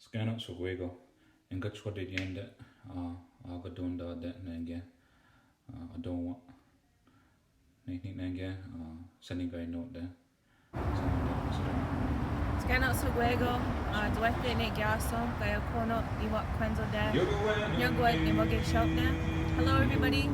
Scanner so wego and got what it end I got done that nange I don't want anything nange sending guy note there. Scanner so wego duwete ne gaso kaya kono iwa kwenzo da nyagwet ni moge shopna. Hello everybody.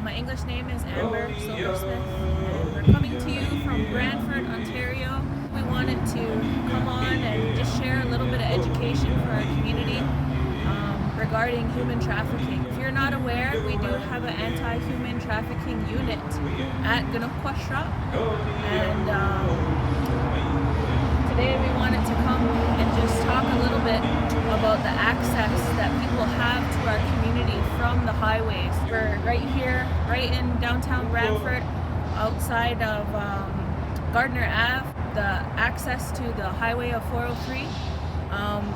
My English name is Amber Silversmith and we're coming to you from Brantford, Ontario. We wanted to come on and just share a little bit of education for our community regarding human trafficking. If you're not aware, we do have an anti-human trafficking unit at Gunukwa and today we wanted to come and just talk a little bit about the access that people have to our community from the highways. We're right here, right in downtown Brantford, outside of Gardner Ave, the access to the highway of 403.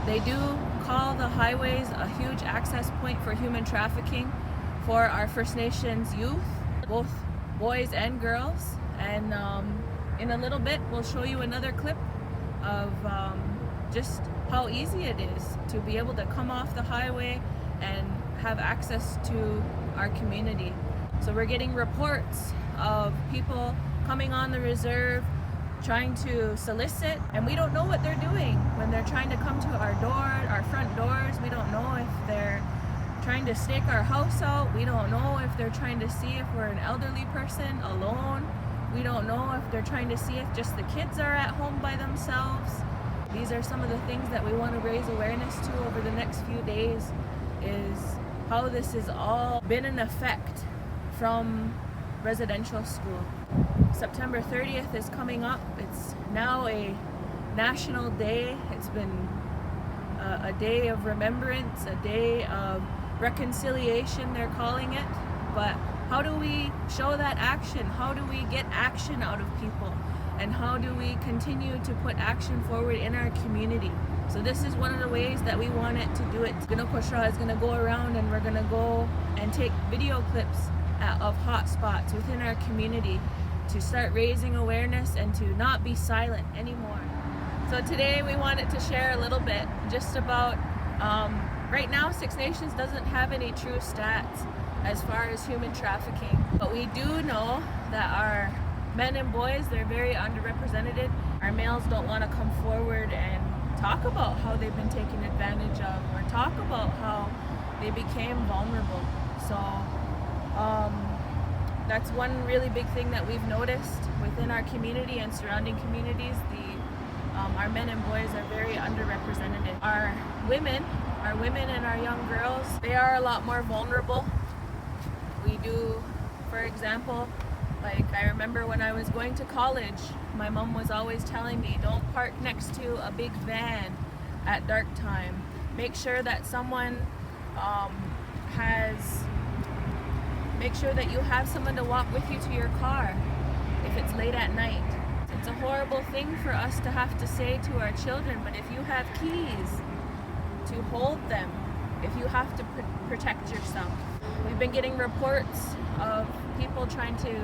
They do call the highways a huge access point for human trafficking for our First Nations youth, both boys and girls. And in a little bit, we'll show you another clip of just how easy it is to be able to come off the highway and have access to our community. So we're getting reports of people coming on the reserve trying to solicit, and we don't know what they're doing when they're trying to come to our front doors. We don't know if they're trying to stake our house out. We don't know if they're trying to see if we're an elderly person alone. We don't know if they're trying to see if just the kids are at home by themselves. These are some of the things that we want to raise awareness to over the next few days, is how this has all been in effect from residential school. September 30th is coming up. It's now a national day. It's been a day of remembrance, a day of reconciliation, they're calling it. But how do we show that action? How do we get action out of people? And how do we continue to put action forward in our community? So this is one of the ways that we wanted to do it. Gunukwa is going to go around and we're going to go and take video clips of hot spots within our community to start raising awareness and to not be silent anymore. So today we wanted to share a little bit just about, right now Six Nations doesn't have any true stats as far as human trafficking, but we do know that our men and boys, they're very underrepresented. Our males don't want to come forward and talk about how they've been taken advantage of or talk about how they became vulnerable. So that's one really big thing that we've noticed within our community and surrounding communities. Our men and boys are very underrepresented. Our women and our young girls, they are a lot more vulnerable. We do, for example, like I remember when I was going to college, my mom was always telling me, don't park next to a big van at dark time. Make sure that someone make sure that you have someone to walk with you to your car if it's late at night. It's a horrible thing for us to have to say to our children, but if you have keys to hold them, if you have to protect yourself. We've been getting reports of people trying to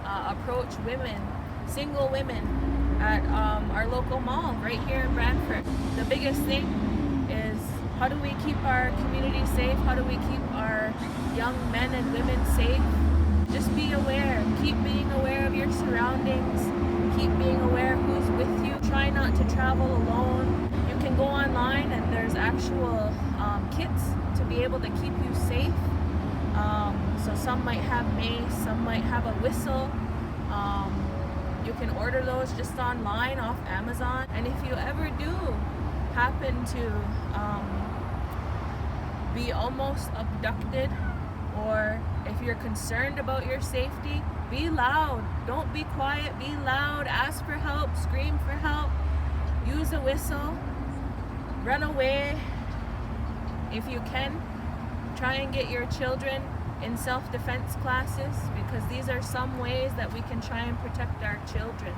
approach women, single women, at our local mall right here in Brantford. The biggest thing is, how do we keep our community safe? How do we keep our young men and women safe? Just be aware. Keep being aware of your surroundings. Keep being aware who's with you. Try not to travel alone. You can go online and there's actual kits to be able to keep you safe. So some might have mace, some might have a whistle. You can order those just online off Amazon. And if you ever do happen to be almost abducted, or if you're concerned about your safety, be loud. Don't be quiet, be loud. Ask for help, scream for help, use a whistle, run away. If you can, try and get your children in self-defense classes, because these are some ways that we can try and protect our children.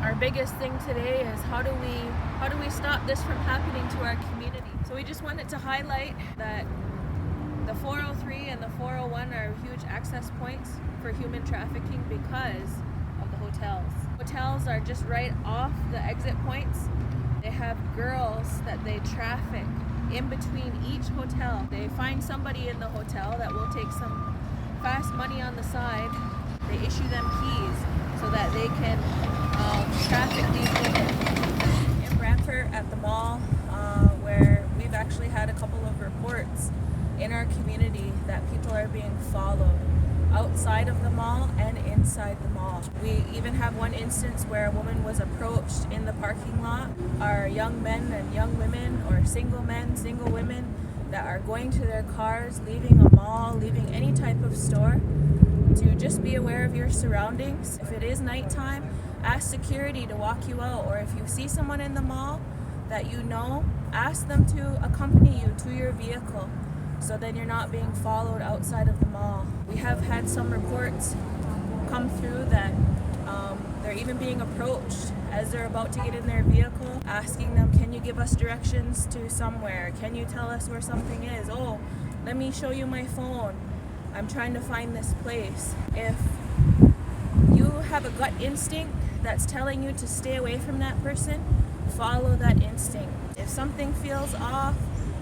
Our biggest thing today is how do we stop this from happening to our community? So we just wanted to highlight that the 403 and the 401 are huge access points for human trafficking because of the hotels. Hotels are just right off the exit points. They have girls that they traffic in between each hotel. They find somebody in the hotel that will take some fast money on the side. They issue them keys so that they can traffic these women. In Brantford at the mall, where we've actually had a couple of reports in our community that people are being followed outside of the mall and inside the mall. We even have one instance where a woman was approached in the parking lot. Our young men and young women, or single men, single women that are going to their cars, leaving a mall, leaving any type of store, to just be aware of your surroundings. If it is nighttime, ask security to walk you out, or if you see someone in the mall that you know, ask them to accompany you to your vehicle, so then you're not being followed outside of the mall. We have had some reports come through that they're even being approached as they're about to get in their vehicle, asking them, can you give us directions to somewhere? Can you tell us where something is? Oh, let me show you my phone. I'm trying to find this place. If you have a gut instinct that's telling you to stay away from that person, follow that instinct. If something feels off,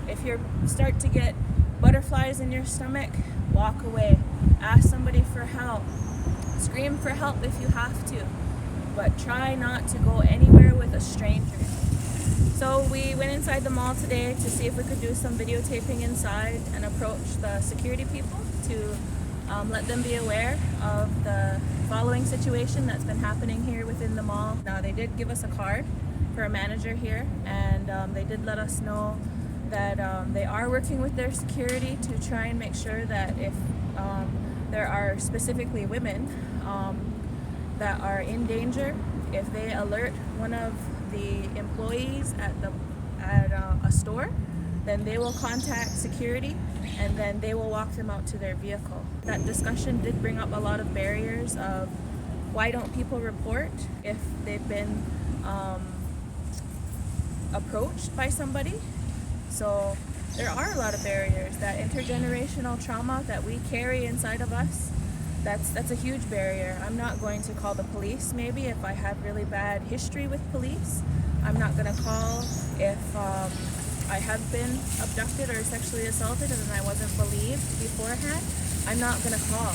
if you start to get butterflies in your stomach, walk away. Ask somebody for help. Scream for help if you have to, but try not to go anywhere with a stranger. So we went inside the mall today to see if we could do some videotaping inside and approach the security people to let them be aware of the following situation that's been happening here within the mall. Now, they did give us a card for a manager here, and they did let us know that they are working with their security to try and make sure that if there are specifically women that are in danger, if they alert one of the employees at a store, then they will contact security and then they will walk them out to their vehicle. That discussion did bring up a lot of barriers of why don't people report if they've been approached by somebody. So there are a lot of barriers. That intergenerational trauma that we carry inside of us, that's a huge barrier. I'm not going to call the police maybe if I have really bad history with police. I'm not going to call if I have been abducted or sexually assaulted and I wasn't believed beforehand. I'm not going to call.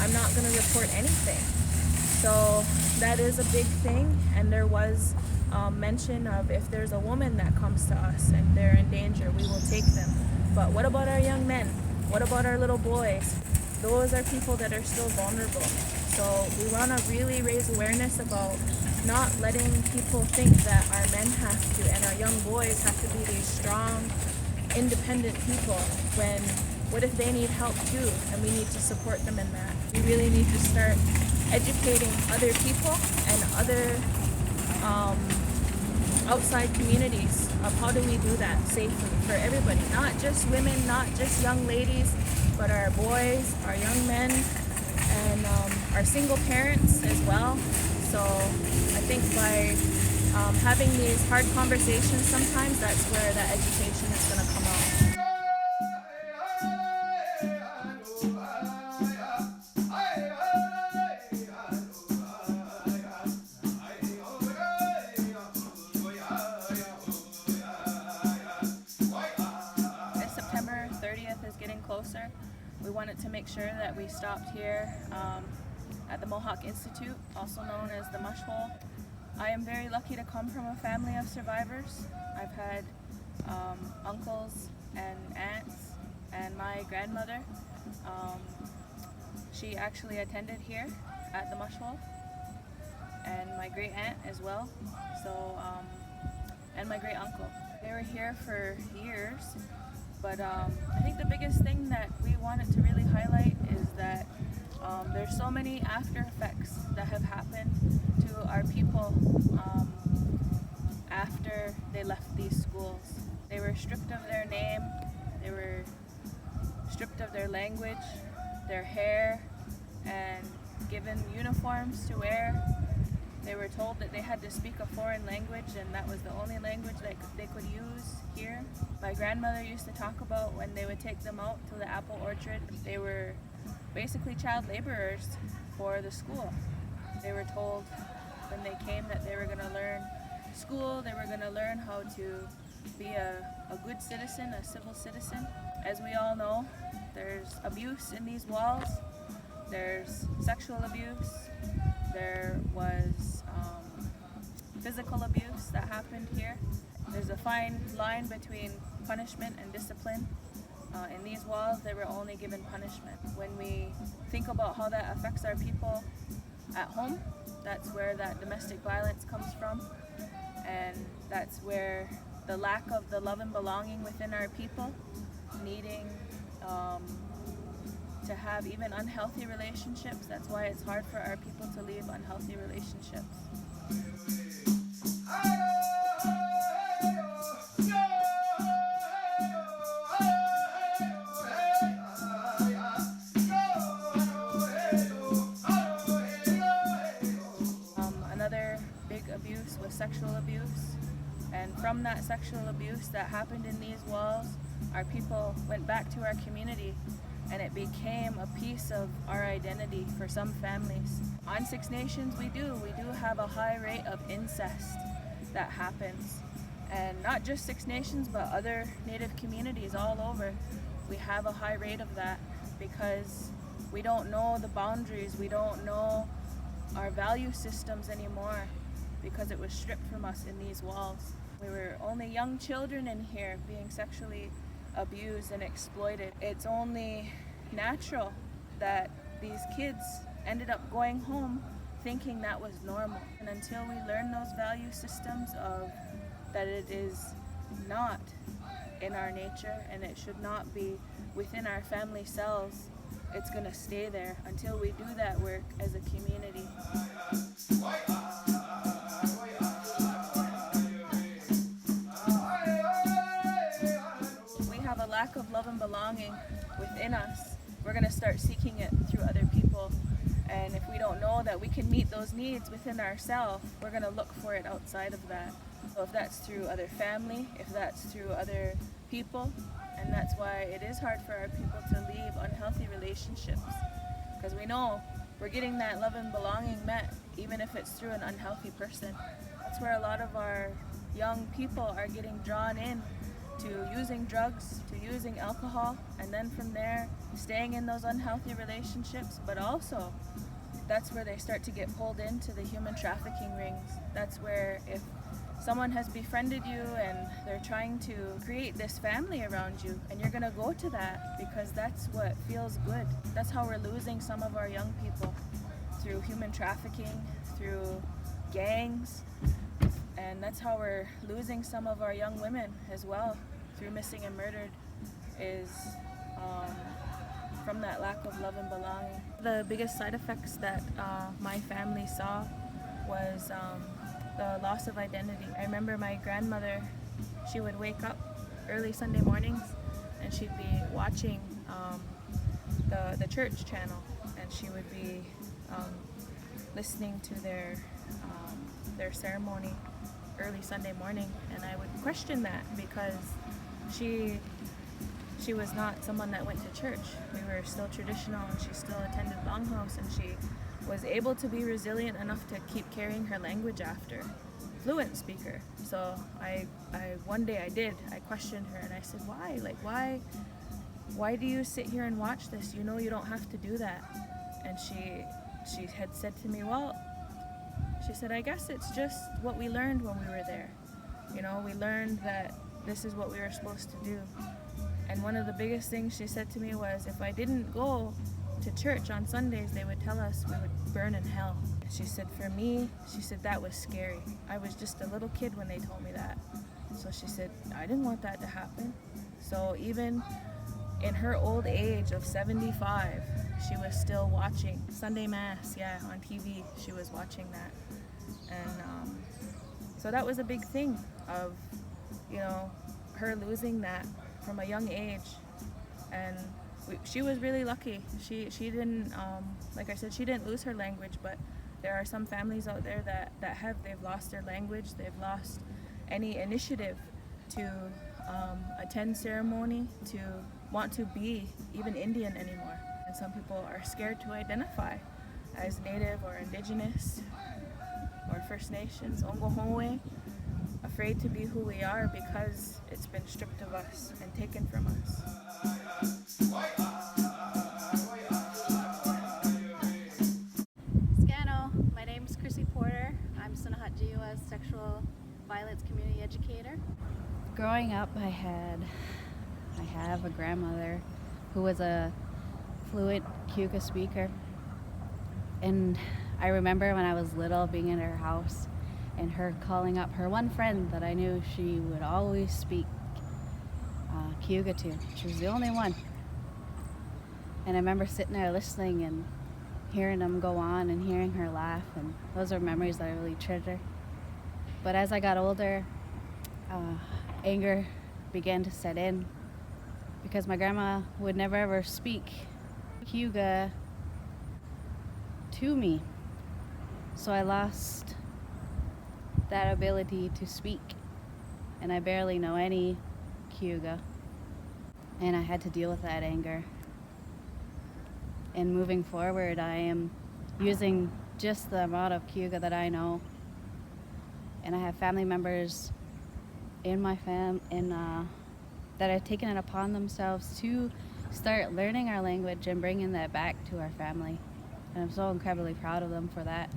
I'm not going to report anything. So that is a big thing, and there was mention of if there's a woman that comes to us and they're in danger, we will take them. But what about our young men? What about our little boys? Those are people that are still vulnerable. So we want to really raise awareness about not letting people think that our men have to and our young boys have to be these strong, independent people, when what if they need help too, and we need to support them in that. We really need to start educating other people and other outside communities of how do we do that safely for everybody, not just women, not just young ladies, but our boys, our young men, and our single parents as well. So I think by having these hard conversations, sometimes that's where that education is going to come out. September 30th is getting closer. We wanted to make sure that we stopped here at the Mohawk Institute, also known as the Mush Hole. I am very lucky to come from a family of survivors. I've had uncles and aunts, and my grandmother, she actually attended here at the Mush Hole, and my great aunt as well. So, and my great uncle. They were here for years. But I think the biggest thing that we wanted to really highlight is that there's so many after effects that have happened to our people after they left these schools. They were stripped of their name, they were stripped of their language, their hair, and given uniforms to wear. They were told that they had to speak a foreign language, and that was the only language that they could use here. My grandmother used to talk about when they would take them out to the apple orchard, they were basically child laborers for the school. They were told when they came that they were going to learn school, they were going to learn how to be a good citizen, a civil citizen. As we all know, there's abuse in these walls. There's sexual abuse. There was physical abuse that happened here. There's a fine line between punishment and discipline. In these walls, they were only given punishment. When we think about how that affects our people at home, that's where that domestic violence comes from, and that's where the lack of the love and belonging within our people, needing to have even unhealthy relationships. That's why it's hard for our people to leave unhealthy relationships. Another big abuse was sexual abuse. And from that sexual abuse that happened in these walls, our people went back to our community, and it became a piece of our identity for some families. On Six Nations, we do have a high rate of incest that happens. And not just Six Nations, but other Native communities all over. We have a high rate of that because we don't know the boundaries, we don't know our value systems anymore because it was stripped from us in these walls. We were only young children in here being sexually abused and exploited. It's only natural that these kids ended up going home thinking that was normal. And until we learn those value systems of that it is not in our nature and it should not be within our family cells, it's going to stay there until we do that work as a community. We have a lack of love and belonging within us. We're going to start seeking it through other people. And if we don't know that we can meet those needs within ourselves, we're going to look for it outside of that. So if that's through other family, if that's through other people, and that's why it is hard for our people to leave unhealthy relationships, because we know we're getting that love and belonging met even if it's through an unhealthy person. That's where a lot of our young people are getting drawn in to using drugs, to using alcohol, and then from there staying in those unhealthy relationships. But also that's where they start to get pulled into the human trafficking rings. That's where if someone has befriended you and they're trying to create this family around you, and you're gonna go to that because that's what feels good. That's how we're losing some of our young people, through human trafficking, through gangs, and that's how we're losing some of our young women as well, through missing and murdered, is from that lack of love and belonging. The biggest side effects that my family saw was the loss of identity. I remember my grandmother, she would wake up early Sunday mornings and she'd be watching the church channel, and she would be listening to their ceremony early Sunday morning, and I would question that because she was not someone that went to church. We were still traditional, and she still attended Longhouse, and she was able to be resilient enough to keep carrying her language after. Fluent speaker. So I one day I questioned her, and I said, why? Like, why do you sit here and watch this? You know you don't have to do that. And she had said to me, well, she said, I guess it's just what we learned when we were there. You know, we learned that this is what we were supposed to do. And one of the biggest things she said to me was, if I didn't go to church on Sundays, they would tell us we would burn in hell. She said, for me, she said, that was scary. I was just a little kid when they told me that. So she said, I didn't want that to happen. So even in her old age of 75, she was still watching Sunday Mass, on TV. She was watching that. And so that was a big thing of, her losing that from a young age. And she was really lucky. She didn't, like I said, she didn't lose her language, but there are some families out there they've lost their language, they've lost any initiative to attend ceremony, to want to be even Indian anymore. And some people are scared to identify as Native or Indigenous or First Nations, Ongohowe. afraid to be who we are because it's been stripped of us and taken from us. Scano, my name's Chrissy Porter. I'm Sanahat Jiwa's sexual violence community educator. Growing up, I have a grandmother who was a fluent Keuka speaker. And I remember when I was little being in her house and her calling up her one friend that I knew she would always speak Keuka to. She was the only one. And I remember sitting there listening and hearing them go on and hearing her laugh, and those are memories that I really treasure. But as I got older, anger began to set in because my grandma would never ever speak Keuka to me. So I lost that ability to speak, and I barely know any Keuka, and I had to deal with that anger. And moving forward, I am using just the amount of Keuka that I know, and I have family members in my that have taken it upon themselves to start learning our language and bringing that back to our family, and I'm so incredibly proud of them for that.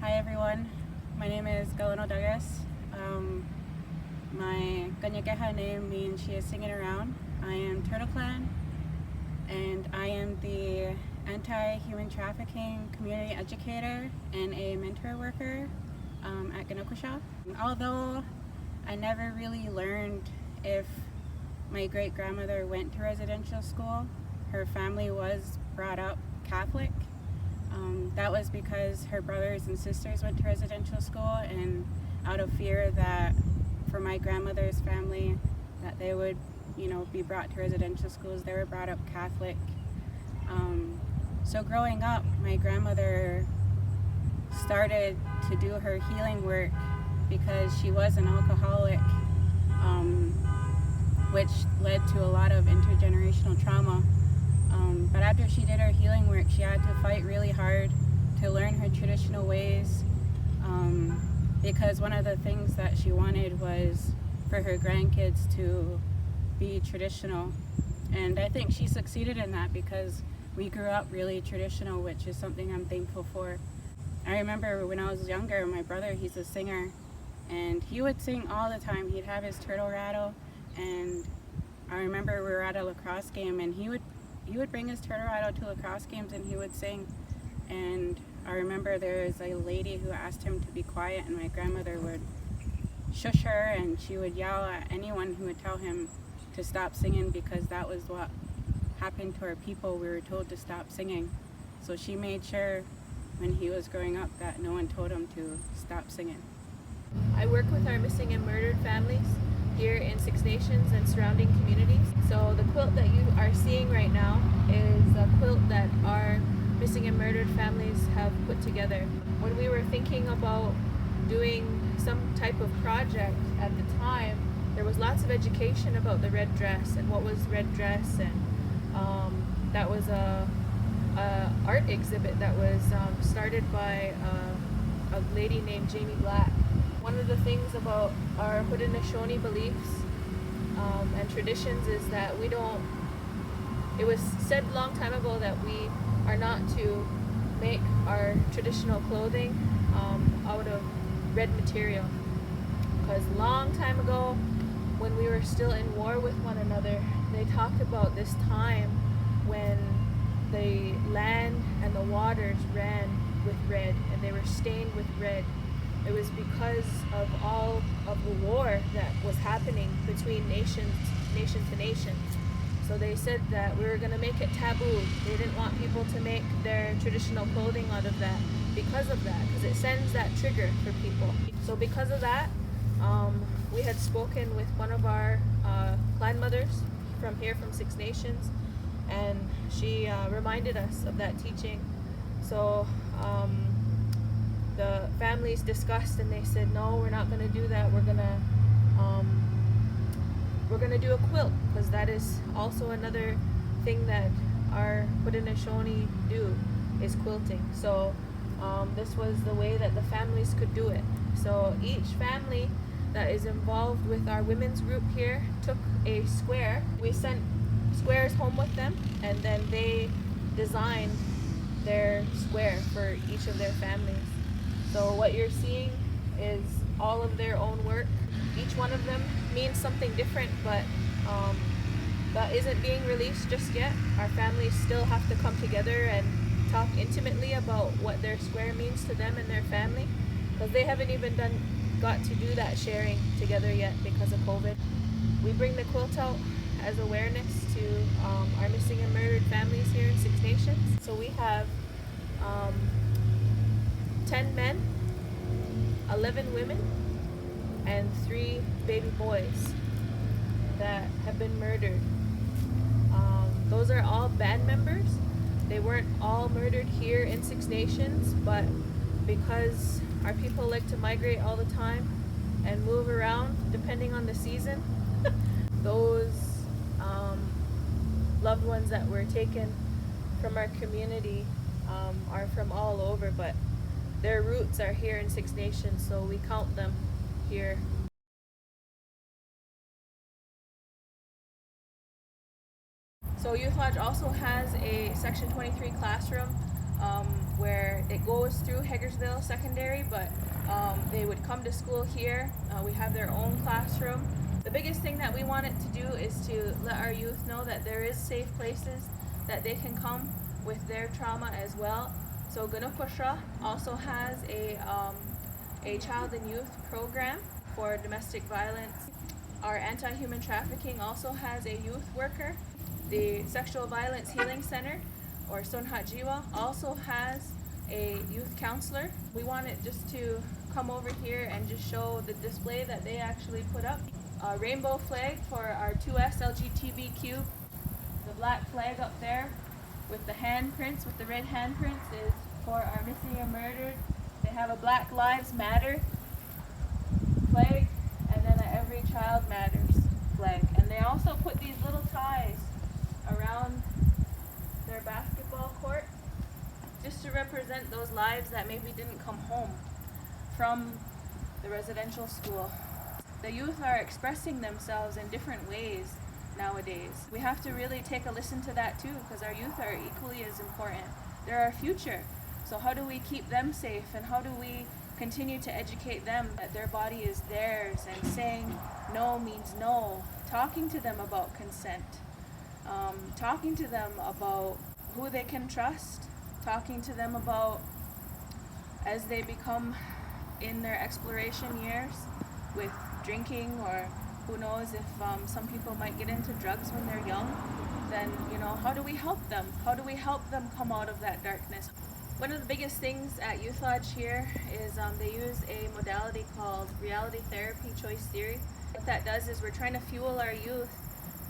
Hi everyone, my name is Galeno Douglas. My Ganyageha name means she is singing around. I am Turtle Clan, and I am the anti-human trafficking community educator and a mentor worker at Ganokusha. Although I never really learned if my great-grandmother went to residential school, her family was brought up Catholic. That was because her brothers and sisters went to residential school, and out of fear that for my grandmother's family that they would, be brought to residential schools, they were brought up Catholic. So growing up, my grandmother started to do her healing work because she was an alcoholic, which led to a lot of intergenerational trauma. But after she did her healing work, she had to fight really hard to learn her traditional ways, because one of the things that she wanted was for her grandkids to be traditional. And I think she succeeded in that because we grew up really traditional, which is something I'm thankful for. I remember when I was younger, my brother, he's a singer, and he would sing all the time. He'd have his turtle rattle, and I remember we were at a lacrosse game, and he would bring his turtle rattle to lacrosse games and he would sing. And I remember there was a lady who asked him to be quiet, and my grandmother would shush her, and she would yell at anyone who would tell him to stop singing, because that was what happened to our people. We were told to stop singing. So she made sure when he was growing up that no one told him to stop singing. I work with our missing and murdered families here in Six Nations and surrounding communities. So the quilt that you are seeing right now is a quilt that our missing and murdered families have put together. When we were thinking about doing some type of project at the time, there was lots of education about the red dress and what was red dress, and that was a art exhibit that was started by a lady named Jamie Black. One of the things about our Haudenosaunee beliefs and traditions is that it was said a long time ago that we are not to make our traditional clothing out of red material. Because a long time ago, when we were still in war with one another, they talked about this time when the land and the waters ran with red, and they were stained with red. It was because of all of the war that was happening between nation to nation. So they said that we were going to make it taboo. They didn't want people to make their traditional clothing out of that because of that, because it sends that trigger for people. So because of that, we had spoken with one of our clan mothers from here, from Six Nations, and she reminded us of that teaching. So the families discussed, and they said, no, we're not going to do that. We're going to do a quilt, because that is also another thing that our Haudenosaunee do, is quilting. So this was the way that the families could do it. So each family that is involved with our women's group here took a square. We sent squares home with them, and then they designed their square for each of their families. So what you're seeing is all of their own work. Each one of them means something different, but that isn't being released just yet. Our families still have to come together and talk intimately about what their square means to them and their family, because they haven't even got to do that sharing together yet because of COVID. We bring the quilt out as awareness to our missing and murdered families here in Six Nations. So we have 10 men, 11 women, and 3 baby boys that have been murdered. Those are all band members. They weren't all murdered here in Six Nations, but because our people like to migrate all the time and move around depending on the season, those loved ones that were taken from our community are from all over, but their roots are here in Six Nations, so we count them here. So Youth Lodge also has a Section 23 classroom where it goes through Hagersville Secondary, but they would come to school here. We have their own classroom. The biggest thing that we wanted to do is to let our youth know that there is safe places that they can come with their trauma as well. So Gunukosha also has a child and youth program for domestic violence. Our anti-human trafficking also has a youth worker. The Sexual Violence Healing Center, or Sonhatjiwa, also has a youth counselor. We wanted just to come over here and just show the display that they actually put up. A rainbow flag for our 2S LGBTQ. The black flag up there with the handprints, with the red handprints, is for our missing and murdered. They have a Black Lives Matter flag, and then a Every Child Matters flag. And they also put these little ties around their basketball court just to represent those lives that maybe didn't come home from the residential school. The youth are expressing themselves in different ways nowadays. We have to really take a listen to that too, because our youth are equally as important. They're our future. So how do we keep them safe, and how do we continue to educate them that their body is theirs, and saying no means no, talking to them about consent, talking to them about who they can trust, talking to them about, as they become in their exploration years with drinking, or who knows if some people might get into drugs when they're young, then how do we help them? How do we help them come out of that darkness? One of the biggest things at Youth Lodge here is they use a modality called reality therapy choice theory. What that does is we're trying to fuel our youth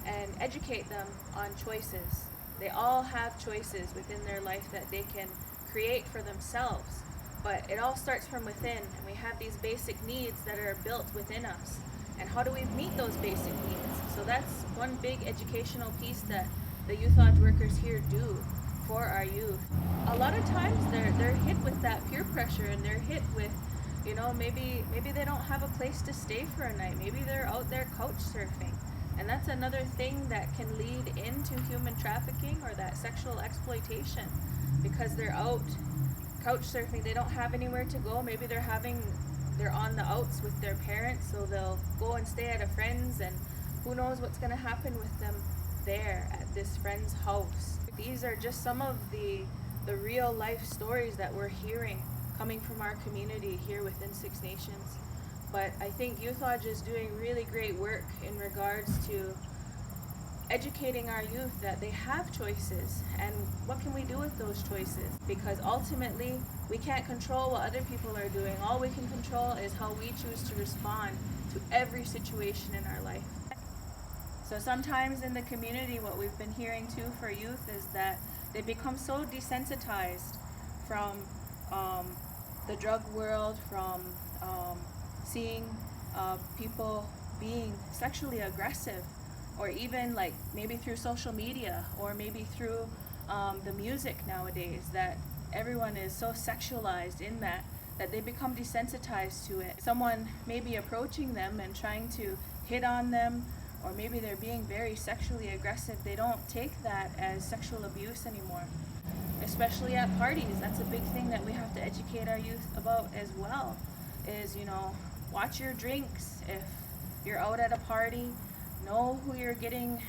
and educate them on choices. They all have choices within their life that they can create for themselves, but it all starts from within, and we have these basic needs that are built within us. And how do we meet those basic needs? So that's one big educational piece that the Youth Lodge workers here do for our youth. A lot of times they're hit with that peer pressure, and they're hit with, maybe they don't have a place to stay for a night. Maybe they're out there couch surfing. And that's another thing that can lead into human trafficking or that sexual exploitation, because they're out couch surfing. They don't have anywhere to go. Maybe they're on the outs with their parents, so they'll go and stay at a friend's, and who knows what's going to happen with them there at this friend's house. These are just some of the real life stories that we're hearing coming from our community here within Six Nations. But I think Youth Lodge is doing really great work in regards to educating our youth that they have choices, and what can we do with those choices, because ultimately we can't control what other people are doing. All we can control is how we choose to respond to every situation in our life. So sometimes in the community, what we've been hearing too for youth is that they become so desensitized from the drug world, from seeing people being sexually aggressive, or even like maybe through social media, or maybe through the music nowadays, that everyone is so sexualized in that they become desensitized to it. Someone may be approaching them and trying to hit on them, or maybe they're being very sexually aggressive. They don't take that as sexual abuse anymore, especially at parties. That's a big thing that we have to educate our youth about as well, is, watch your drinks. If you're out at a party, know who you're getting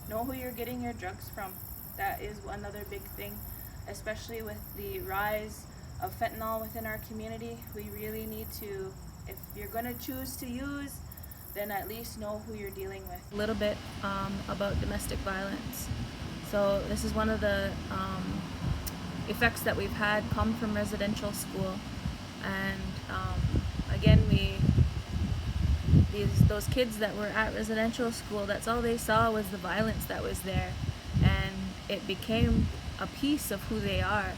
your drugs from. That is another big thing, especially with the rise of fentanyl within our community. We really need to, if you're going to choose to use, then at least know who you're dealing with. A little bit about domestic violence. So this is one of the effects that we've had come from residential school, and again, those kids that were at residential school, that's all they saw was the violence that was there, and it became a piece of who they are.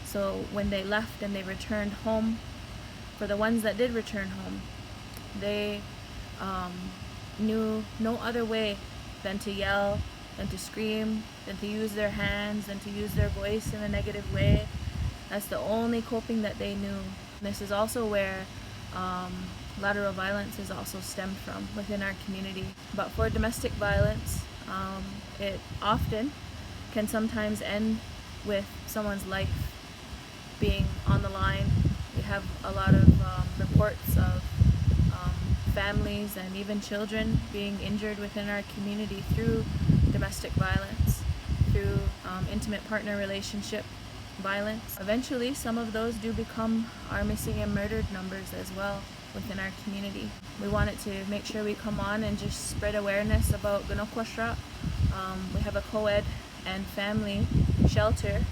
So when they left and they returned home, for the ones that did return home, they knew no other way than to yell, than to scream, than to use their hands, than to use their voice in a negative way. That's the only coping that they knew. This is also where lateral violence is also stemmed from within our community. But for domestic violence, it often can sometimes end with someone's life being on the line. We have a lot of reports of families and even children being injured within our community through domestic violence, through intimate partner relationship violence. Eventually, some of those do become our missing and murdered numbers as well within our community. We wanted to make sure we come on and just spread awareness about Gunokwashra. We have a co-ed and family shelter.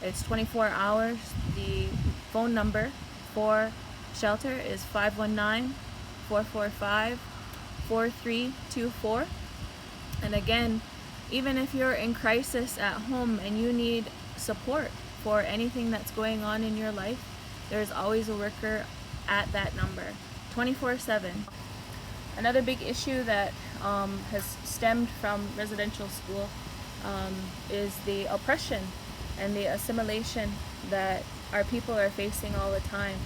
It's 24 hours. The phone number for shelter is 519-445-4324. And again, even if you're in crisis at home and you need support for anything that's going on in your life, there's always a worker at that number, 24/7. Another big issue that has stemmed from residential school is the oppression and the assimilation that our people are facing all the time.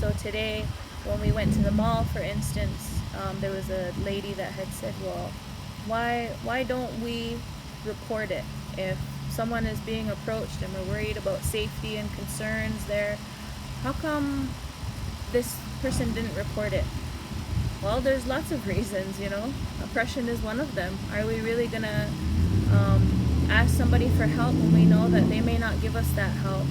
So today, when we went to the mall, for instance, there was a lady that had said, well, why don't we report it? If someone is being approached and we're worried about safety and concerns there, how come this person didn't report it? Well, there's lots of reasons, Oppression is one of them. Are we really gonna ask somebody for help when we know that they may not give us that help?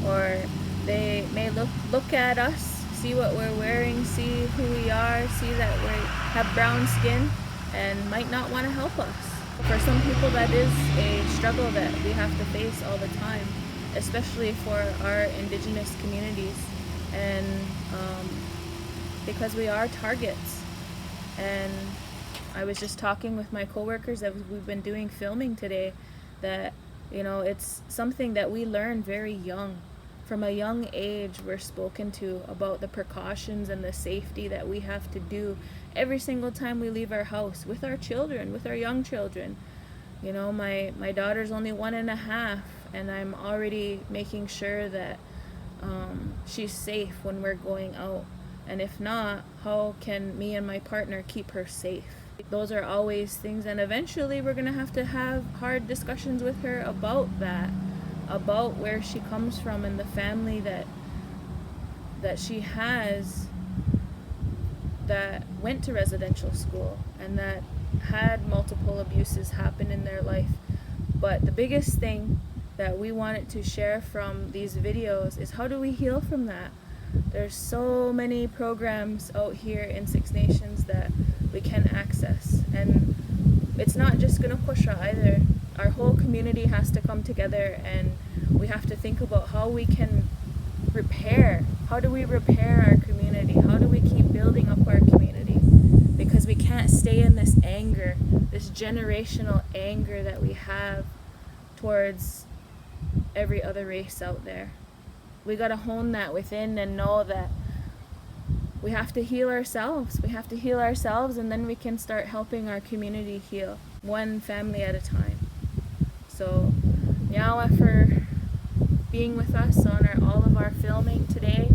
Or they may look at us, see what we're wearing, see who we are, see that we have brown skin, and might not want to help us. For some people, that is a struggle that we have to face all the time, especially for our Indigenous communities, and because we are targets. And I was just talking with my coworkers that we've been doing filming today, that it's something that we learn very young. From a young age, we're spoken to about the precautions and the safety that we have to do every single time we leave our house with our children, with our young children. My daughter's only 1.5, and I'm already making sure that she's safe when we're going out. And if not, how can me and my partner keep her safe? Those are always things, and eventually we're gonna have to have hard discussions with her about that, about where she comes from and the family that she has that went to residential school and that had multiple abuses happen in their life. But the biggest thing that we wanted to share from these videos is, how do we heal from that? There's so many programs out here in Six Nations that we can access, and it's not just Gunokwashra either. Our whole community has to come together, and we have to think about how we can repair. How do we repair our community? How do we keep building up our community? Because we can't stay in this anger, this generational anger that we have towards every other race out there. We got to hone that within and know that we have to heal ourselves. We have to heal ourselves, and then we can start helping our community heal, one family at a time. So Nyawa for being with us on all of our filming today.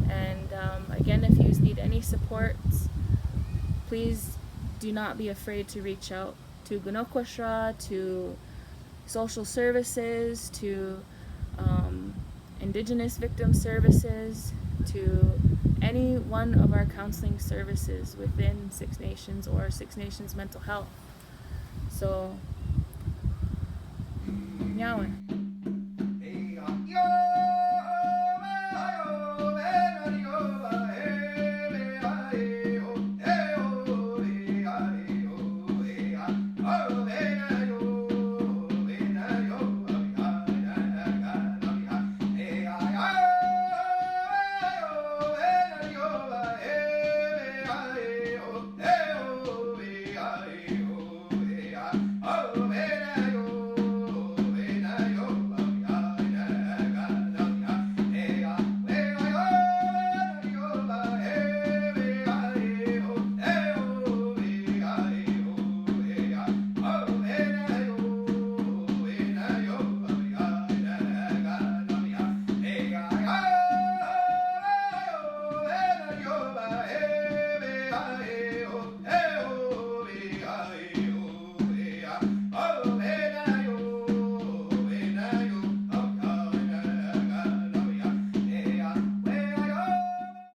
And again, if you need any support, please do not be afraid to reach out to Gunokwashra, to social services, to Indigenous victim services, to any one of our counseling services within Six Nations or Six Nations Mental Health. So, Nyawa.